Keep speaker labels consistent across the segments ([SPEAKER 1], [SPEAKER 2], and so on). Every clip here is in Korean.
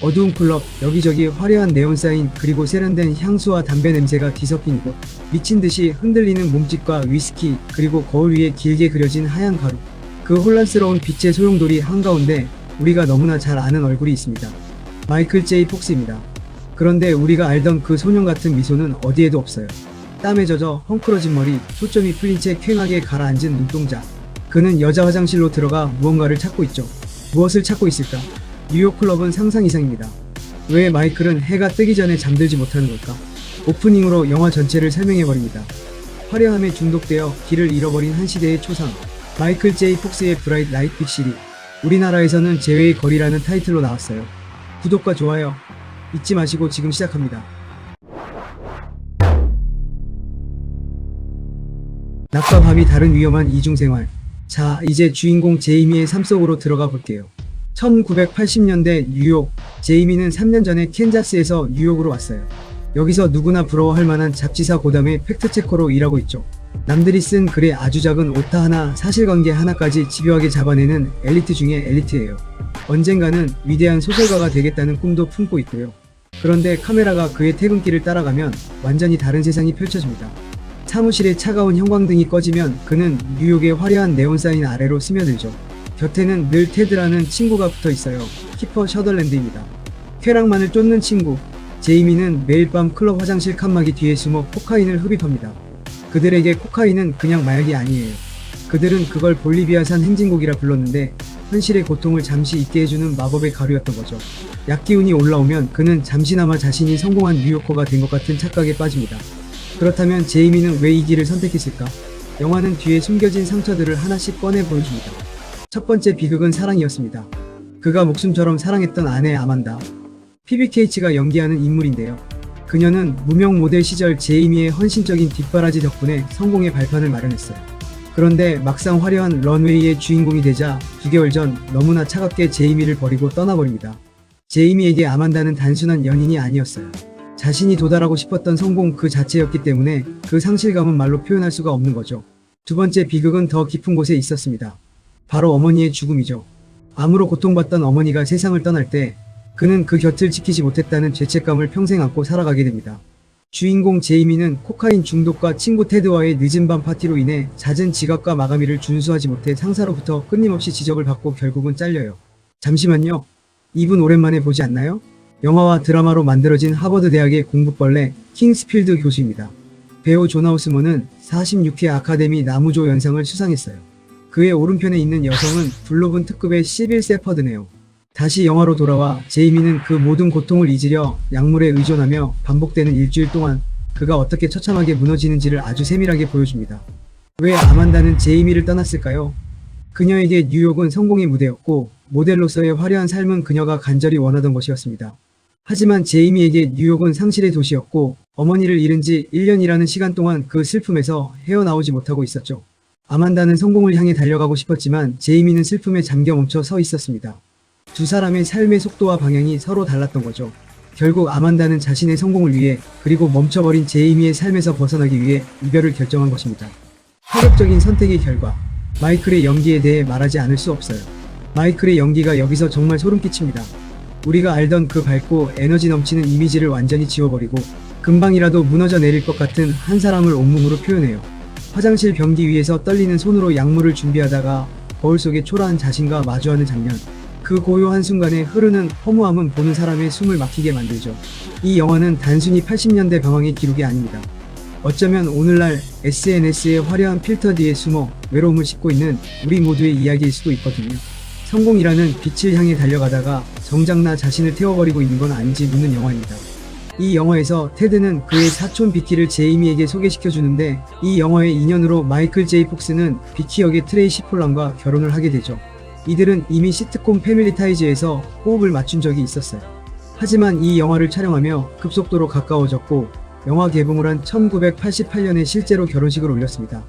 [SPEAKER 1] 어두운 클럽, 여기저기 화려한 네온사인, 그리고 세련된 향수와 담배 냄새가 뒤섞인 곳. 미친듯이 흔들리는 몸짓과 위스키, 그리고 거울 위에 길게 그려진 하얀 가루. 그 혼란스러운 빛의 소용돌이 한가운데 우리가 너무나 잘 아는 얼굴이 있습니다. 마이클 제이 폭스입니다. 그런데 우리가 알던 그 소년 같은 미소는 어디에도 없어요. 땀에 젖어 헝클어진 머리, 초점이 풀린 채 퀭하게 가라앉은 눈동자. 그는 여자 화장실로 들어가 무언가를 찾고 있죠. 무엇을 찾고 있을까? 뉴욕 클럽은 상상 이상입니다. 왜 마이클은 해가 뜨기 전에 잠들지 못하는 걸까? 오프닝으로 영화 전체를 설명해버립니다. 화려함에 중독되어 길을 잃어버린 한 시대의 초상, 마이클 제이 폭스의 브라이트 라이트 픽실이 우리나라에서는 재회의 거리라는 타이틀로 나왔어요. 구독과 좋아요 잊지 마시고 지금 시작합니다. 낮과 밤이 다른 위험한 이중생활. 자, 이제 주인공 제이미의 삶 속으로 들어가 볼게요. 1980년대 뉴욕. 제이미는 3년 전에 캔자스에서 뉴욕으로 왔어요. 여기서 누구나 부러워할 만한 잡지사 고담의 팩트체커로 일하고 있죠. 남들이 쓴 글에 아주 작은 오타 하나, 사실관계 하나까지 집요하게 잡아내는 엘리트 중의 엘리트예요. 언젠가는 위대한 소설가가 되겠다는 꿈도 품고 있고요. 그런데 카메라가 그의 퇴근길을 따라가면 완전히 다른 세상이 펼쳐집니다. 사무실에 차가운 형광등이 꺼지면 그는 뉴욕의 화려한 네온사인 아래로 스며들죠. 곁에는 늘 테드라는 친구가 붙어 있어요. 키퍼 셔덜랜드입니다. 쾌락만을 쫓는 친구. 제이미는 매일 밤 클럽 화장실 칸막이 뒤에 숨어 코카인을 흡입합니다. 그들에게 코카인은 그냥 마약이 아니에요. 그들은 그걸 볼리비아산 행진곡이라 불렀는데 현실의 고통을 잠시 잊게 해주는 마법의 가루였던 거죠. 약기운이 올라오면 그는 잠시나마 자신이 성공한 뉴요커가 된 것 같은 착각에 빠집니다. 그렇다면 제이미는 왜 이 길을 선택했을까? 영화는 뒤에 숨겨진 상처들을 하나씩 꺼내 보여줍니다. 첫 번째 비극은 사랑이었습니다. 그가 목숨처럼 사랑했던 아내 아만다. 피비 케이츠가 연기하는 인물인데요. 그녀는 무명 모델 시절 제이미의 헌신적인 뒷바라지 덕분에 성공의 발판을 마련했어요. 그런데 막상 화려한 런웨이의 주인공이 되자 2개월 전 너무나 차갑게 제이미를 버리고 떠나버립니다. 제이미에게 아만다는 단순한 연인이 아니었어요. 자신이 도달하고 싶었던 성공 그 자체였기 때문에 그 상실감은 말로 표현할 수가 없는 거죠. 두 번째 비극은 더 깊은 곳에 있었습니다. 바로 어머니의 죽음이죠. 암으로 고통받던 어머니가 세상을 떠날 때 그는 그 곁을 지키지 못했다는 죄책감을 평생 안고 살아가게 됩니다. 주인공 제이미는 코카인 중독과 친구 테드와의 늦은 밤 파티로 인해 잦은 지각과 마감일을 준수하지 못해 상사로부터 끊임없이 지적을 받고 결국은 잘려요. 잠시만요. 이분 오랜만에 보지 않나요? 영화와 드라마로 만들어진 하버드 대학의 공부벌레 킹스필드 교수입니다. 배우 존 하우스먼은 46회 아카데미 나무조 연상을 수상했어요. 그의 오른편에 있는 여성은 블로븐 특급의 시빌 세퍼드네요. 다시 영화로 돌아와 제이미는 그 모든 고통을 잊으려 약물에 의존하며 반복되는 일주일 동안 그가 어떻게 처참하게 무너지는지를 아주 세밀하게 보여줍니다. 왜 아만다는 제이미를 떠났을까요? 그녀에게 뉴욕은 성공의 무대였고 모델로서의 화려한 삶은 그녀가 간절히 원하던 것이었습니다. 하지만 제이미에게 뉴욕은 상실의 도시였고 어머니를 잃은 지 1년이라는 시간 동안 그 슬픔에서 헤어나오지 못하고 있었죠. 아만다는 성공을 향해 달려가고 싶었지만 제이미는 슬픔에 잠겨 멈춰 서 있었습니다. 두 사람의 삶의 속도와 방향이 서로 달랐던 거죠. 결국 아만다는 자신의 성공을 위해 그리고 멈춰버린 제이미의 삶에서 벗어나기 위해 이별을 결정한 것입니다. 파격적인 선택의 결과. 마이클의 연기에 대해 말하지 않을 수 없어요. 마이클의 연기가 여기서 정말 소름 끼칩니다. 우리가 알던 그 밝고 에너지 넘치는 이미지를 완전히 지워버리고 금방이라도 무너져 내릴 것 같은 한 사람을 온몸으로 표현해요. 화장실 변기 위에서 떨리는 손으로 약물을 준비하다가 거울 속에 초라한 자신과 마주하는 장면. 그 고요한 순간에 흐르는 허무함은 보는 사람의 숨을 막히게 만들죠. 이 영화는 단순히 80년대 방황의 기록이 아닙니다. 어쩌면 오늘날 SNS의 화려한 필터 뒤에 숨어 외로움을 싣고 있는 우리 모두의 이야기일 수도 있거든요. 성공이라는 빛을 향해 달려가다가 정작 나 자신을 태워버리고 있는 건 아닌지 묻는 영화입니다. 이 영화에서 테드는 그의 사촌 비키를 제이미에게 소개시켜주는데 이 영화의 인연으로 마이클 제이 폭스는 비키 역의 트레이시 폴란과 결혼을 하게 되죠. 이들은 이미 시트콤 패밀리 타이즈에서 호흡을 맞춘 적이 있었어요. 하지만 이 영화를 촬영하며 급속도로 가까워졌고 영화 개봉을 한 1988년에 실제로 결혼식을 올렸습니다.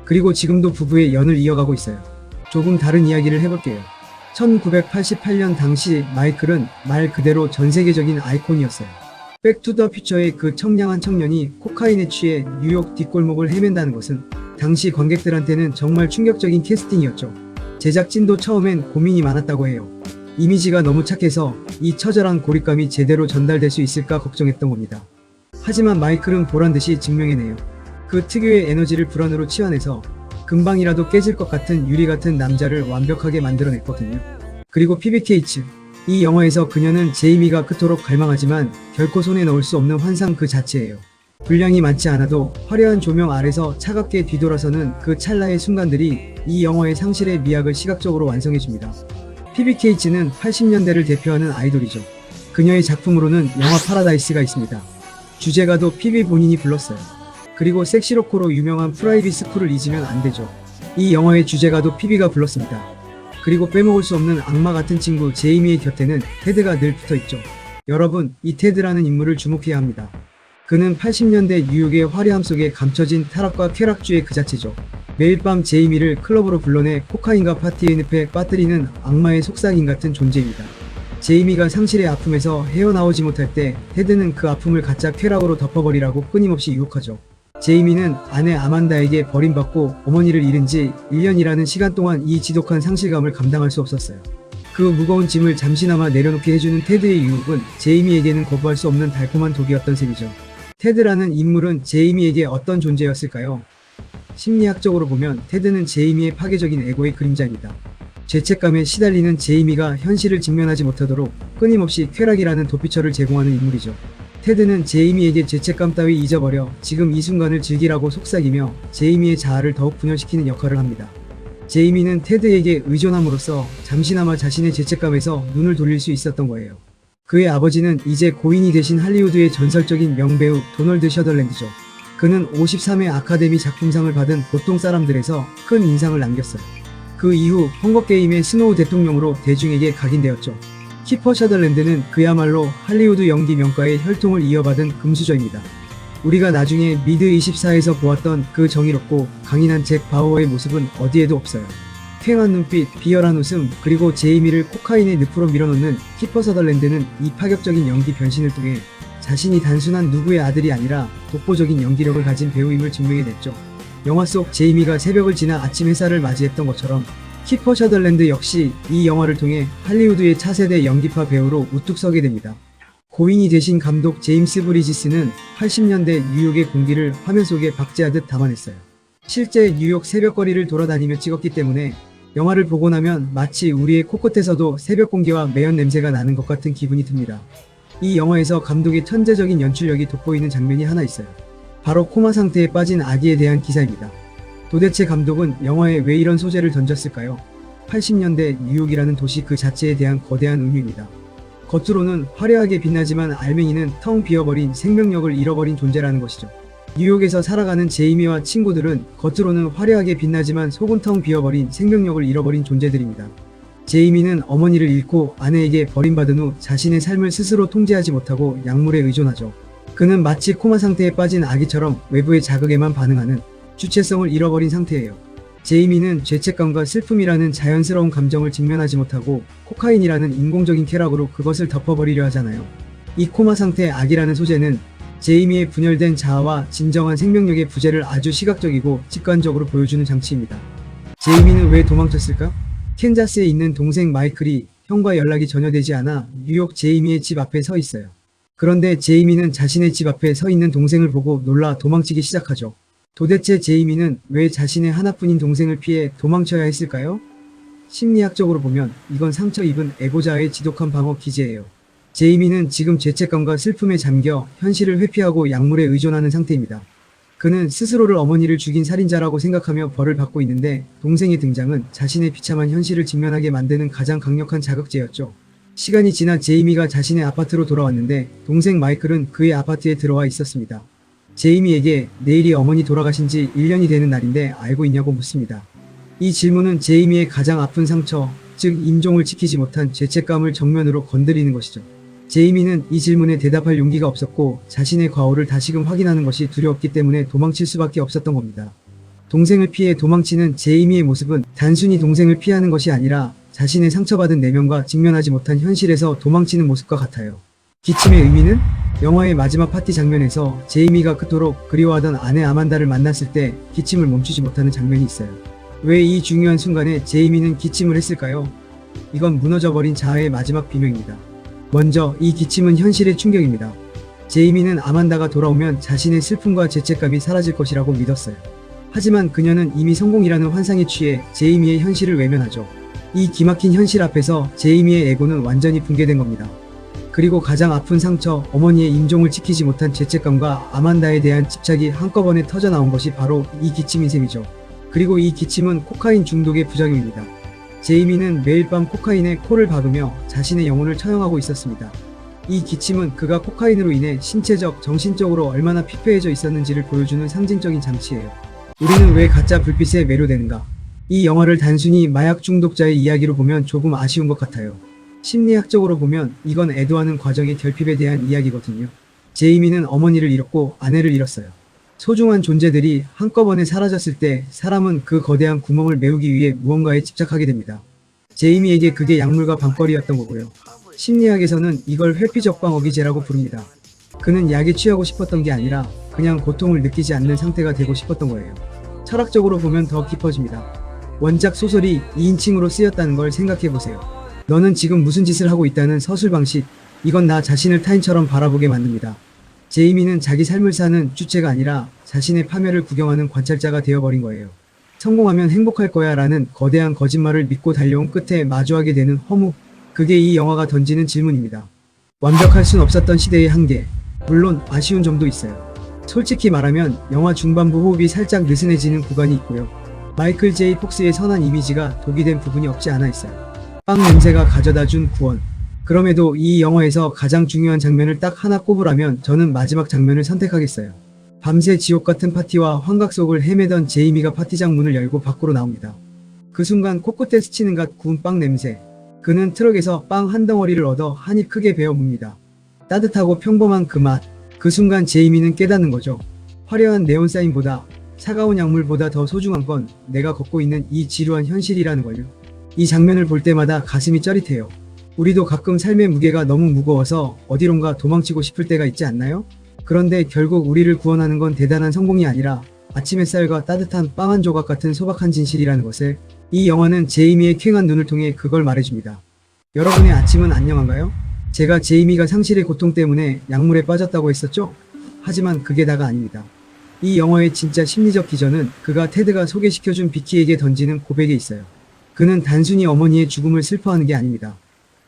[SPEAKER 1] 그리고 지금도 부부의 연을 이어가고 있어요. 조금 다른 이야기를 해볼게요. 1988년 당시 마이클은 말 그대로 전세계적인 아이콘이었어요. 백투더 퓨처의 그 청량한 청년이 코카인에 취해 뉴욕 뒷골목을 헤맨다는 것은 당시 관객들한테는 정말 충격적인 캐스팅이었죠. 제작진도 처음엔 고민이 많았다고 해요. 이미지가 너무 착해서 이 처절한 고립감이 제대로 전달될 수 있을까 걱정했던 겁니다. 하지만 마이클은 보란듯이 증명해내요. 그 특유의 에너지를 불안으로 치환해서 금방이라도 깨질 것 같은 유리 같은 남자를 완벽하게 만들어냈거든요. 그리고 PBK츠. 이 영화에서 그녀는 제이미가 그토록 갈망하지만 결코 손에 넣을 수 없는 환상 그 자체예요. 분량이 많지 않아도 화려한 조명 아래서 차갑게 뒤돌아서는 그 찰나의 순간들이 이 영화의 상실의 미학을 시각적으로 완성해줍니다. PBK츠는 80년대를 대표하는 아이돌이죠. 그녀의 작품으로는 영화 파라다이스가 있습니다. 주제가도 PB 본인이 불렀어요. 그리고 섹시로코로 유명한 프라이빗 스쿨을 잊으면 안 되죠. 이 영화의 주제가도 PB가 불렀습니다. 그리고 빼먹을 수 없는 악마 같은 친구 제이미의 곁에는 테드가 늘 붙어있죠. 여러분, 이 테드라는 인물을 주목해야 합니다. 그는 80년대 뉴욕의 화려함 속에 감춰진 타락과 쾌락주의 그 자체죠. 매일 밤 제이미를 클럽으로 불러내 코카인과 파티의 늪에 빠뜨리는 악마의 속삭임 같은 존재입니다. 제이미가 상실의 아픔에서 헤어나오지 못할 때 테드는 그 아픔을 가짜 쾌락으로 덮어버리라고 끊임없이 유혹하죠. 제이미는 아내 아만다에게 버림받고 어머니를 잃은 지 1년이라는 시간 동안 이 지독한 상실감을 감당할 수 없었어요. 그 무거운 짐을 잠시나마 내려놓게 해주는 테드의 유혹은 제이미에게는 거부할 수 없는 달콤한 독이었던 셈이죠. 테드라는 인물은 제이미에게 어떤 존재였을까요? 심리학적으로 보면 테드는 제이미의 파괴적인 에고의 그림자입니다. 죄책감에 시달리는 제이미가 현실을 직면하지 못하도록 끊임없이 쾌락이라는 도피처를 제공하는 인물이죠. 테드는 제이미에게 죄책감 따위 잊어버려 지금 이 순간을 즐기라고 속삭이며 제이미의 자아를 더욱 분열시키는 역할을 합니다. 제이미는 테드에게 의존함으로써 잠시나마 자신의 죄책감에서 눈을 돌릴 수 있었던 거예요. 그의 아버지는 이제 고인이 되신 할리우드의 전설적인 명배우 도널드 셔덜랜드죠. 그는 53회 아카데미 작품상을 받은 보통 사람들에서 큰 인상을 남겼어요. 그 이후 헝거게임의 스노우 대통령으로 대중에게 각인되었죠. 키퍼 셔덜랜드는 그야말로 할리우드 연기 명가의 혈통을 이어받은 금수저입니다. 우리가 나중에 미드 24에서 보았던 그 정의롭고 강인한 잭 바우어의 모습은 어디에도 없어요. 쾌한 눈빛, 비열한 웃음, 그리고 제이미를 코카인의 늪으로 밀어넣는 키퍼 서덜랜드는 이 파격적인 연기 변신을 통해 자신이 단순한 누구의 아들이 아니라 독보적인 연기력을 가진 배우임을 증명해냈죠. 영화 속 제이미가 새벽을 지나 아침 햇살을 맞이했던 것처럼 키퍼 셔덜랜드 역시 이 영화를 통해 할리우드의 차세대 연기파 배우로 우뚝 서게 됩니다. 고인이 되신 감독 제임스 브리지스는 80년대 뉴욕의 공기를 화면 속에 박제하듯 담아냈어요. 실제 뉴욕 새벽거리를 돌아다니며 찍었기 때문에 영화를 보고 나면 마치 우리의 코끝에서도 새벽 공기와 매연 냄새가 나는 것 같은 기분이 듭니다. 이 영화에서 감독의 천재적인 연출력이 돋보이는 장면이 하나 있어요. 바로 코마 상태에 빠진 아기에 대한 기사입니다. 도대체 감독은 영화에 왜 이런 소재를 던졌을까요? 80년대 뉴욕이라는 도시 그 자체에 대한 거대한 의미입니다. 겉으로는 화려하게 빛나지만 알맹이는 텅 비어버린 생명력을 잃어버린 존재라는 것이죠. 뉴욕에서 살아가는 제이미와 친구들은 겉으로는 화려하게 빛나지만 속은 텅 비어버린 생명력을 잃어버린 존재들입니다. 제이미는 어머니를 잃고 아내에게 버림받은 후 자신의 삶을 스스로 통제하지 못하고 약물에 의존하죠. 그는 마치 코마 상태에 빠진 아기처럼 외부의 자극에만 반응하는 주체성을 잃어버린 상태예요. 제이미는 죄책감과 슬픔이라는 자연스러운 감정을 직면하지 못하고 코카인이라는 인공적인 쾌락으로 그것을 덮어버리려 하잖아요. 이 코마 상태의 악이라는 소재는 제이미의 분열된 자아와 진정한 생명력의 부재를 아주 시각적이고 직관적으로 보여주는 장치입니다. 제이미는 왜 도망쳤을까? 캔자스에 있는 동생 마이클이 형과 연락이 전혀 되지 않아 뉴욕 제이미의 집 앞에 서 있어요. 그런데 제이미는 자신의 집 앞에 서 있는 동생을 보고 놀라 도망치기 시작하죠. 도대체 제이미는 왜 자신의 하나뿐인 동생을 피해 도망쳐야 했을까요? 심리학적으로 보면 이건 상처 입은 에고자의 지독한 방어 기제예요. 제이미는 지금 죄책감과 슬픔에 잠겨 현실을 회피하고 약물에 의존하는 상태입니다. 그는 스스로를 어머니를 죽인 살인자라고 생각하며 벌을 받고 있는데 동생의 등장은 자신의 비참한 현실을 직면하게 만드는 가장 강력한 자극제였죠. 시간이 지나 제이미가 자신의 아파트로 돌아왔는데 동생 마이클은 그의 아파트에 들어와 있었습니다. 제이미에게 내일이 어머니 돌아가신 지 1년이 되는 날인데 알고 있냐고 묻습니다. 이 질문은 제이미의 가장 아픈 상처, 즉 임종을 지키지 못한 죄책감을 정면으로 건드리는 것이죠. 제이미는 이 질문에 대답할 용기가 없었고 자신의 과오를 다시금 확인하는 것이 두려웠기 때문에 도망칠 수밖에 없었던 겁니다. 동생을 피해 도망치는 제이미의 모습은 단순히 동생을 피하는 것이 아니라 자신의 상처받은 내면과 직면하지 못한 현실에서 도망치는 모습과 같아요. 기침의 의미는? 영화의 마지막 파티 장면에서 제이미가 그토록 그리워하던 아내 아만다를 만났을 때 기침을 멈추지 못하는 장면이 있어요. 왜 이 중요한 순간에 제이미는 기침을 했을까요? 이건 무너져버린 자아의 마지막 비명입니다. 먼저 이 기침은 현실의 충격입니다. 제이미는 아만다가 돌아오면 자신의 슬픔과 죄책감이 사라질 것이라고 믿었어요. 하지만 그녀는 이미 성공이라는 환상에 취해 제이미의 현실을 외면하죠. 이 기막힌 현실 앞에서 제이미의 에고는 완전히 붕괴된 겁니다. 그리고 가장 아픈 상처, 어머니의 임종을 지키지 못한 죄책감과 아만다에 대한 집착이 한꺼번에 터져나온 것이 바로 이 기침인 셈이죠. 그리고 이 기침은 코카인 중독의 부작용입니다. 제이미는 매일 밤 코카인에 코를 박으며 자신의 영혼을 처형하고 있었습니다. 이 기침은 그가 코카인으로 인해 신체적, 정신적으로 얼마나 피폐해져 있었는지를 보여주는 상징적인 장치예요. 우리는 왜 가짜 불빛에 매료되는가? 이 영화를 단순히 마약 중독자의 이야기로 보면 조금 아쉬운 것 같아요. 심리학적으로 보면 이건 애도하는 과정의 결핍에 대한 이야기거든요. 제이미는 어머니를 잃었고 아내를 잃었어요. 소중한 존재들이 한꺼번에 사라졌을 때 사람은 그 거대한 구멍을 메우기 위해 무언가에 집착하게 됩니다. 제이미에게 그게 약물과 방거리였던 거고요. 심리학에서는 이걸 회피적방어기제라고 부릅니다. 그는 약에 취하고 싶었던 게 아니라 그냥 고통을 느끼지 않는 상태가 되고 싶었던 거예요. 철학적으로 보면 더 깊어집니다. 원작 소설이 2인칭으로 쓰였다는 걸 생각해보세요. 너는 지금 무슨 짓을 하고 있다는 서술 방식, 이건 나 자신을 타인처럼 바라보게 만듭니다. 제이미는 자기 삶을 사는 주체가 아니라 자신의 파멸을 구경하는 관찰자가 되어버린 거예요. 성공하면 행복할 거야 라는 거대한 거짓말을 믿고 달려온 끝에 마주하게 되는 허무, 그게 이 영화가 던지는 질문입니다. 완벽할 순 없었던 시대의 한계, 물론 아쉬운 점도 있어요. 솔직히 말하면 영화 중반부 호흡이 살짝 느슨해지는 구간이 있고요. 마이클 제이 폭스의 선한 이미지가 독이 된 부분이 없지 않아 있어요. 빵 냄새가 가져다준 구원. 그럼에도 이 영화에서 가장 중요한 장면을 딱 하나 꼽으라면 저는 마지막 장면을 선택하겠어요. 밤새 지옥 같은 파티와 환각 속을 헤매던 제이미가 파티장 문을 열고 밖으로 나옵니다. 그 순간 코끝에 스치는 갓 구운 빵 냄새. 그는 트럭에서 빵 한 덩어리를 얻어 한 입 크게 베어 뭅니다. 따뜻하고 평범한 그 맛. 그 순간 제이미는 깨닫는 거죠. 화려한 네온사인보다, 차가운 약물보다 더 소중한 건 내가 걷고 있는 이 지루한 현실이라는 걸요. 이 장면을 볼 때마다 가슴이 쩌릿해요. 우리도 가끔 삶의 무게가 너무 무거워서 어디론가 도망치고 싶을 때가 있지 않나요? 그런데 결국 우리를 구원하는 건 대단한 성공이 아니라 아침 햇살과 따뜻한 빵 한 조각 같은 소박한 진실이라는 것을, 이 영화는 제이미의 퀭한 눈을 통해 그걸 말해줍니다. 여러분의 아침은 안녕한가요? 제가 제이미가 상실의 고통 때문에 약물에 빠졌다고 했었죠? 하지만 그게 다가 아닙니다. 이 영화의 진짜 심리적 기전은 그가 테드가 소개시켜준 비키에게 던지는 고백에 있어요. 그는 단순히 어머니의 죽음을 슬퍼하는 게 아닙니다.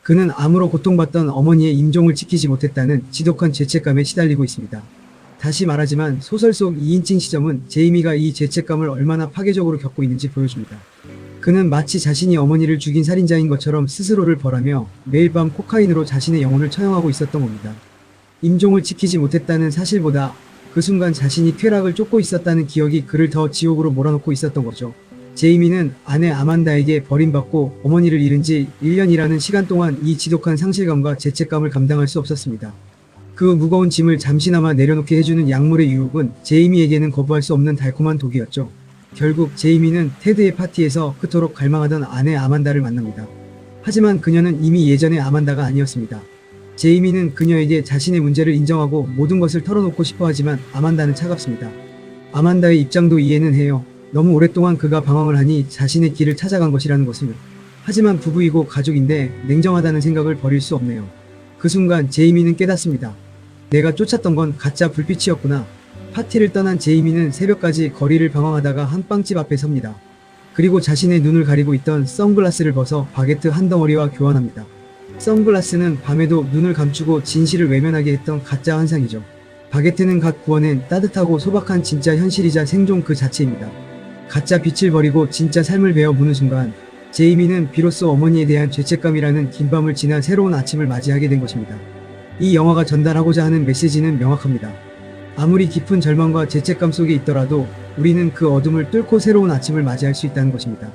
[SPEAKER 1] 그는 암으로 고통받던 어머니의 임종을 지키지 못했다는 지독한 죄책감에 시달리고 있습니다. 다시 말하지만 소설 속 2인칭 시점은 제이미가 이 죄책감을 얼마나 파괴적으로 겪고 있는지 보여줍니다. 그는 마치 자신이 어머니를 죽인 살인자인 것처럼 스스로를 벌하며 매일 밤 코카인으로 자신의 영혼을 처형하고 있었던 겁니다. 임종을 지키지 못했다는 사실보다 그 순간 자신이 쾌락을 쫓고 있었다는 기억이 그를 더 지옥으로 몰아넣고 있었던 거죠. 제이미는 아내 아만다에게 버림받고 어머니를 잃은 지 1년이라는 시간 동안 이 지독한 상실감과 죄책감을 감당할 수 없었습니다. 그 무거운 짐을 잠시나마 내려놓게 해주는 약물의 유혹은 제이미에게는 거부할 수 없는 달콤한 독이었죠. 결국 제이미는 테드의 파티에서 그토록 갈망하던 아내 아만다를 만납니다. 하지만 그녀는 이미 예전의 아만다가 아니었습니다. 제이미는 그녀에게 자신의 문제를 인정하고 모든 것을 털어놓고 싶어 하지만 아만다는 차갑습니다. 아만다의 입장도 이해는 해요. 너무 오랫동안 그가 방황을 하니 자신의 길을 찾아간 것이라는 것을. 하지만 부부이고 가족인데 냉정하다는 생각을 버릴 수 없네요. 그 순간 제이미는 깨닫습니다. 내가 쫓았던 건 가짜 불빛이었구나. 파티를 떠난 제이미는 새벽까지 거리를 방황하다가 한 빵집 앞에 섭니다. 그리고 자신의 눈을 가리고 있던 선글라스를 벗어 바게트 한 덩어리와 교환합니다. 선글라스는 밤에도 눈을 감추고 진실을 외면하게 했던 가짜 환상이죠. 바게트는 갓 구워낸 따뜻하고 소박한 진짜 현실이자 생존 그 자체입니다. 가짜 빛을 버리고 진짜 삶을 베어 무는 순간 제이미는 비로소 어머니에 대한 죄책감이라는 긴 밤을 지나 새로운 아침을 맞이하게 된 것입니다. 이 영화가 전달하고자 하는 메시지는 명확합니다. 아무리 깊은 절망과 죄책감 속에 있더라도 우리는 그 어둠을 뚫고 새로운 아침을 맞이할 수 있다는 것입니다.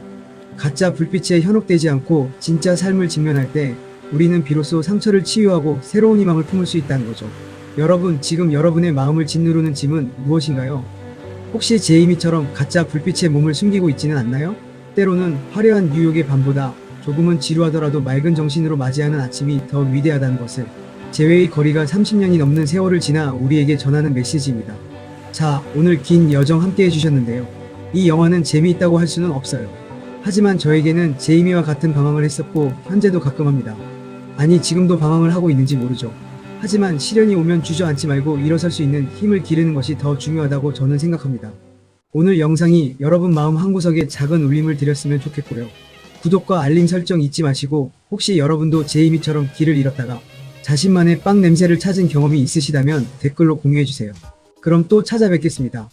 [SPEAKER 1] 가짜 불빛에 현혹되지 않고 진짜 삶을 직면할 때 우리는 비로소 상처를 치유하고 새로운 희망을 품을 수 있다는 거죠. 여러분, 지금 여러분의 마음을 짓누르는 짐은 무엇인가요? 혹시 제이미처럼 가짜 불빛에 몸을 숨기고 있지는 않나요? 때로는 화려한 뉴욕의 밤보다 조금은 지루하더라도 맑은 정신으로 맞이하는 아침이 더 위대하다는 것을, 재회의 거리가 30년이 넘는 세월을 지나 우리에게 전하는 메시지입니다. 자, 오늘 긴 여정 함께 해주셨는데요. 이 영화는 재미있다고 할 수는 없어요. 하지만 저에게는 제이미와 같은 방황을 했었고 현재도 가끔 합니다. 아니 지금도 방황을 하고 있는지 모르죠. 하지만 시련이 오면 주저앉지 말고 일어설 수 있는 힘을 기르는 것이 더 중요하다고 저는 생각합니다. 오늘 영상이 여러분 마음 한구석에 작은 울림을 드렸으면 좋겠고요. 구독과 알림 설정 잊지 마시고 혹시 여러분도 제이미처럼 길을 잃었다가 자신만의 빵 냄새를 찾은 경험이 있으시다면 댓글로 공유해주세요. 그럼 또 찾아뵙겠습니다.